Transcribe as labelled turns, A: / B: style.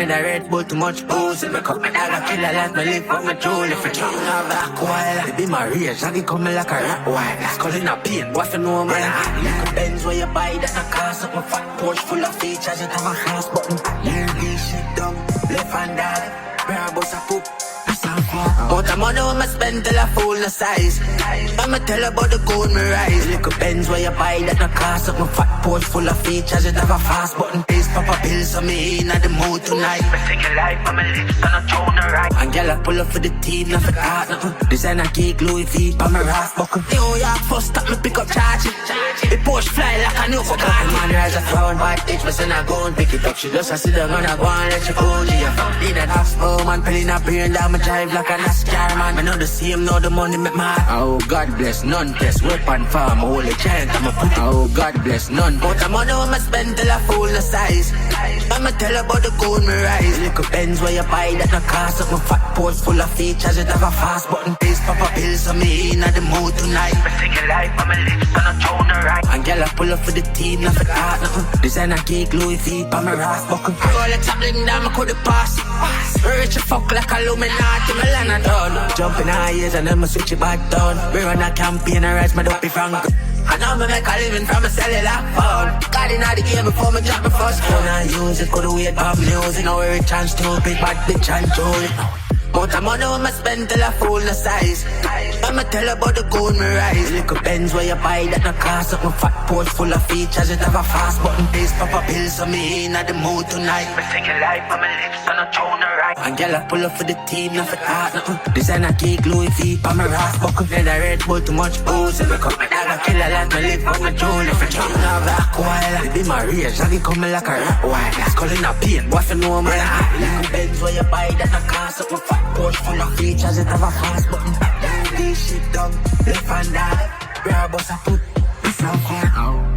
A: Then I Red Bull too much booze. If I cut my dog, I kill a lot, my live for my jewel. If I drink a black while, it be my rage, I get coming like a rat while. That's calling a pain, what you know, man? Little Benz where you buy, that's a car, something fat Porsche full of features, it have a fast button. Yeah, this shit dumb, left and right, where I bust a poop. But the money I'ma spend till I full the size. I'ma tell about the gold me rise. Little Benz where you buy that no cost up. My fat Porsche full of features. It have a fast button pace, pop a pill, so me in the mood tonight. Me sing a life on my lips and a tune right. And girl I pull up for the team, not for that nothing. Designer geek, Louis V, by my rasp buckle. New York first stop me pick up charging. The Porsche fly like a new Bugatti. Man rise a throne, bad bitch, but then I go and pick it up. She just a sit down and I go and let you go. She a fuck in that hospital, man, pelling a brain down my drive like a NASCAR man. I know the same, know the money make mad. Oh God bless, none test, weapon farm, holy chant, I'ma put it. Oh God bless, none. But the money I'ma spend till I full the size. I'ma tell about the gold me rise. Little Benz where you buy that no cost up. My fat Porsche full of features, it have a fast button pace, pop a pill, so me in the mood tonight. Me sing a life on my lips and a tune right. And girl I pull up for the team, not for that nothing. Designer geek, Louis V, by my rasp buckle. Roll it up, link down, I could've pass. Rich a fuck like Illuminati, me land a done. Jump in high years and then me switch it back down. We run a campaign and rise my dopey from I know me make a living from a cellular phone. Got in the game before me drop my first phone. I use it, could've wait pop music. Now we rich and stupid, bad bitch and Julie. But the money I'ma spend till I full the size. I'ma tell about the gold me rise. Little Benz where you buy that no cost up. My fat Porsche full of features, it have a fast button pace, pop a pill, so me in the mood tonight. Me sing a life on my lips and a tune right. And girl I pull up for the team, not for that nothing. Designer geek, Louis V, by my rasp buckle. Then I Red Bull too much booze. If I cut my dog, I kill a lot, my live for my jewel. If I drink a black while, it be my rage, I get coming like a rat while. That's calling a pain, what you know, man? Little Benz where you buy that no cost up. My fat Porsche full of features, it have a fast button. This shit dumb, left and right, where I bust a poop, it's so far out.